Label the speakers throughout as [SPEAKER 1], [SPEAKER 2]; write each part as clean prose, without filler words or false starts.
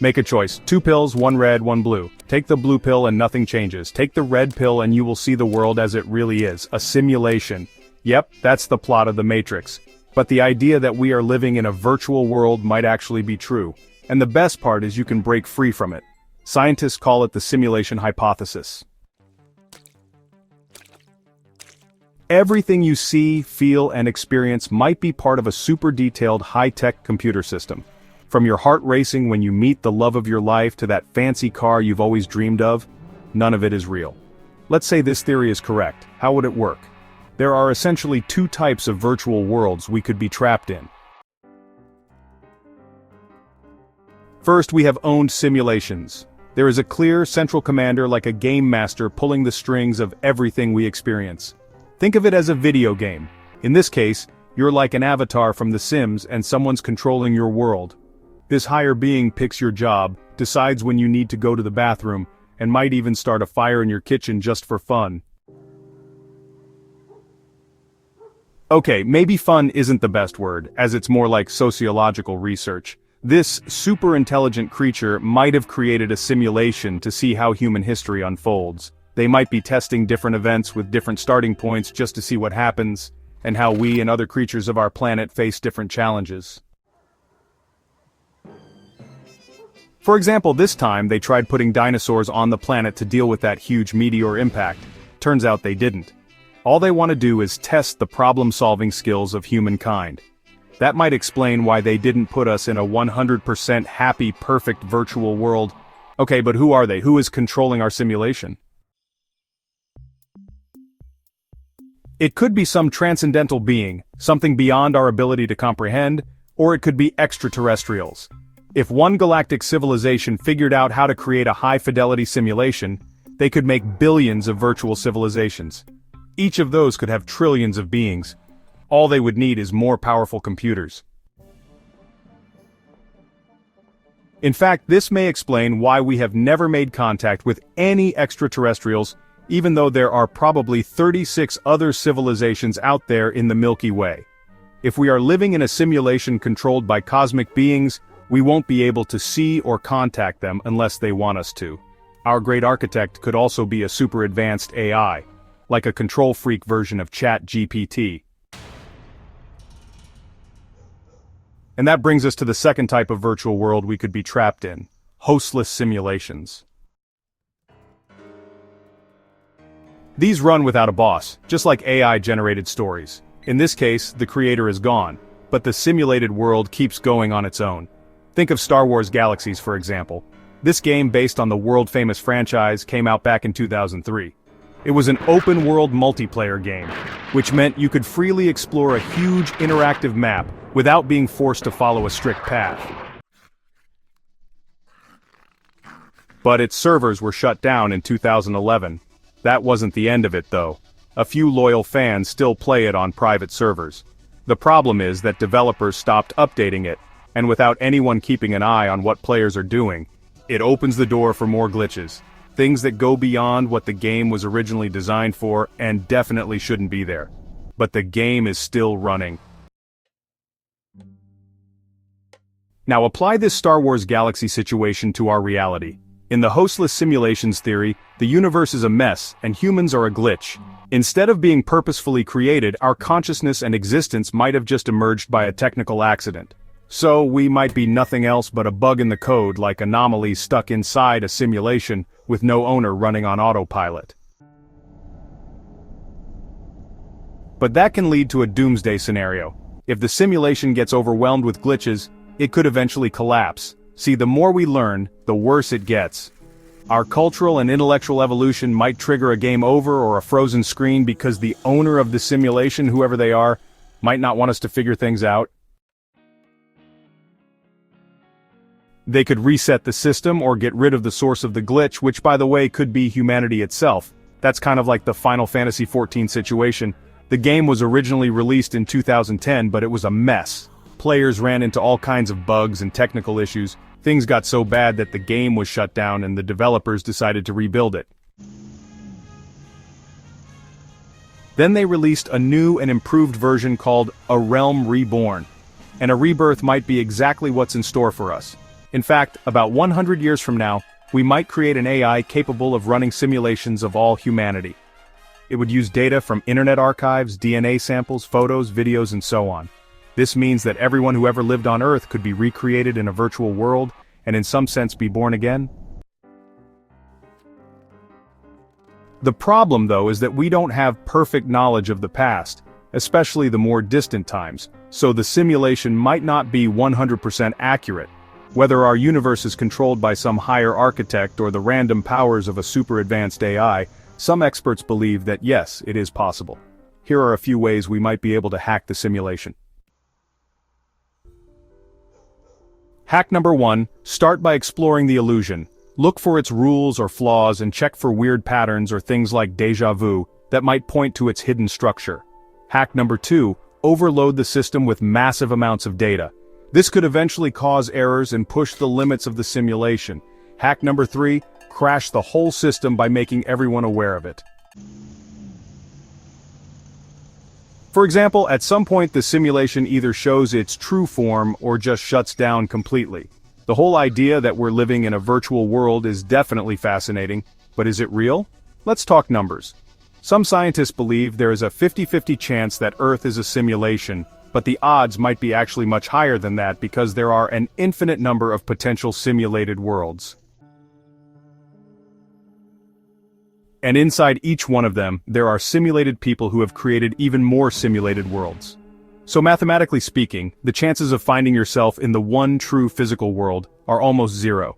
[SPEAKER 1] Make a choice. 2 pills, 1 red, 1 blue. Take the blue pill and nothing changes. Take the red pill and you will see the world as it really is, a simulation. Yep, that's the plot of The Matrix. But the idea that we are living in a virtual world might actually be true. And the best part is you can break free from it. Scientists call it the simulation hypothesis. Everything you see, feel, and experience might be part of a super detailed high-tech computer system. From your heart racing when you meet the love of your life to that fancy car you've always dreamed of, none of it is real. Let's say this theory is correct. How would it work? There are essentially 2 types of virtual worlds we could be trapped in. First, we have owned simulations. There is a clear central commander like a game master pulling the strings of everything we experience. Think of it as a video game. In this case, you're like an avatar from The Sims and someone's controlling your world. This higher being picks your job, decides when you need to go to the bathroom, and might even start a fire in your kitchen just for fun. Okay, maybe fun isn't the best word, as it's more like sociological research. This super intelligent creature might have created a simulation to see how human history unfolds. They might be testing different events with different starting points just to see what happens, and how we and other creatures of our planet face different challenges. For example, this time they tried putting dinosaurs on the planet to deal with that huge meteor impact. Turns out they didn't. All they want to do is test the problem-solving skills of humankind. That might explain why they didn't put us in a 100% happy, perfect virtual world. Okay, but who are they? Who is controlling our simulation? It could be some transcendental being, something beyond our ability to comprehend, or it could be extraterrestrials. If one galactic civilization figured out how to create a high-fidelity simulation, they could make billions of virtual civilizations. Each of those could have trillions of beings. All they would need is more powerful computers. In fact, this may explain why we have never made contact with any extraterrestrials, even though there are probably 36 other civilizations out there in the Milky Way. If we are living in a simulation controlled by cosmic beings, we won't be able to see or contact them unless they want us to. Our great architect could also be a super advanced AI, like a control freak version of ChatGPT. And that brings us to the second type of virtual world we could be trapped in: hostless simulations. These run without a boss, just like AI-generated stories. In this case, the creator is gone, but the simulated world keeps going on its own. Think of Star Wars Galaxies, for example. This game, based on the world-famous franchise, came out back in 2003. It was an open-world multiplayer game, which meant you could freely explore a huge interactive map without being forced to follow a strict path. But its servers were shut down in 2011. That wasn't the end of it, though. A few loyal fans still play it on private servers. The problem is that developers stopped updating it, and without anyone keeping an eye on what players are doing, it opens the door for more glitches. Things that go beyond what the game was originally designed for and definitely shouldn't be there. But the game is still running. Now apply this Star Wars Galaxy situation to our reality. In the hostless simulations theory, the universe is a mess and humans are a glitch. Instead of being purposefully created, our consciousness and existence might have just emerged by a technical accident. So we might be nothing else but a bug in the code, like anomalies stuck inside a simulation with no owner running on autopilot. But that can lead to a doomsday scenario. If the simulation gets overwhelmed with glitches, it could eventually collapse. See, the more we learn, the worse it gets. Our cultural and intellectual evolution might trigger a game over or a frozen screen because the owner of the simulation, whoever they are, might not want us to figure things out. They could reset the system or get rid of the source of the glitch, which by the way could be humanity itself. That's kind of like the Final Fantasy XIV situation. The game was originally released in 2010, but it was a mess. Players ran into all kinds of bugs and technical issues. Things got so bad that the game was shut down and the developers decided to rebuild it. Then they released a new and improved version called A Realm Reborn. And a rebirth might be exactly what's in store for us. In fact, about 100 years from now, we might create an AI capable of running simulations of all humanity. It would use data from internet archives, DNA samples, photos, videos, and so on. This means that everyone who ever lived on Earth could be recreated in a virtual world, and in some sense be born again. The problem, though, is that we don't have perfect knowledge of the past, especially the more distant times, so the simulation might not be 100% accurate. Whether our universe is controlled by some higher architect or the random powers of a super-advanced AI, some experts believe that yes, it is possible. Here are a few ways we might be able to hack the simulation. Hack number 1, start by exploring the illusion. Look for its rules or flaws and check for weird patterns or things like déjà vu that might point to its hidden structure. Hack number 2, overload the system with massive amounts of data. This could eventually cause errors and push the limits of the simulation. Hack number 3, crash the whole system by making everyone aware of it. For example, at some point the simulation either shows its true form or just shuts down completely. The whole idea that we're living in a virtual world is definitely fascinating, but is it real? Let's talk numbers. Some scientists believe there is a 50-50 chance that Earth is a simulation, but the odds might be actually much higher than that because there are an infinite number of potential simulated worlds. And inside each one of them, there are simulated people who have created even more simulated worlds. So mathematically speaking, the chances of finding yourself in the one true physical world are almost zero.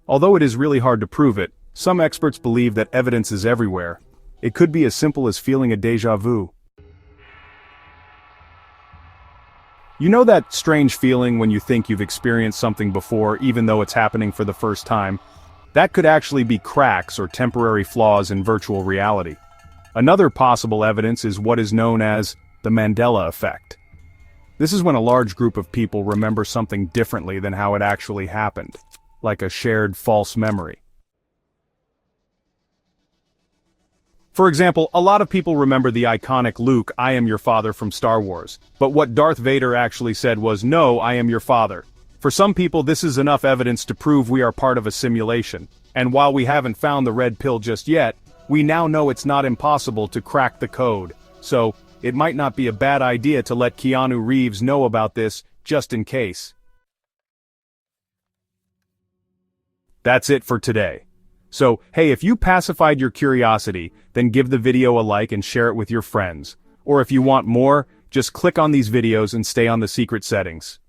[SPEAKER 1] Although it is really hard to prove it, some experts believe that evidence is everywhere. It could be as simple as feeling a déjà vu. You know that strange feeling when you think you've experienced something before even though it's happening for the first time? That could actually be cracks or temporary flaws in virtual reality. Another possible evidence is what is known as the Mandela Effect. This is when a large group of people remember something differently than how it actually happened, like a shared false memory. For example, a lot of people remember the iconic Luke, "I am your father" from Star Wars, but what Darth Vader actually said was, "No, I am your father." For some people, this is enough evidence to prove we are part of a simulation, and while we haven't found the red pill just yet, we now know it's not impossible to crack the code, so it might not be a bad idea to let Keanu Reeves know about this, just in case. That's it for today. So, hey, if you pacified your curiosity, then give the video a like and share it with your friends. Or if you want more, just click on these videos and stay on the secret settings.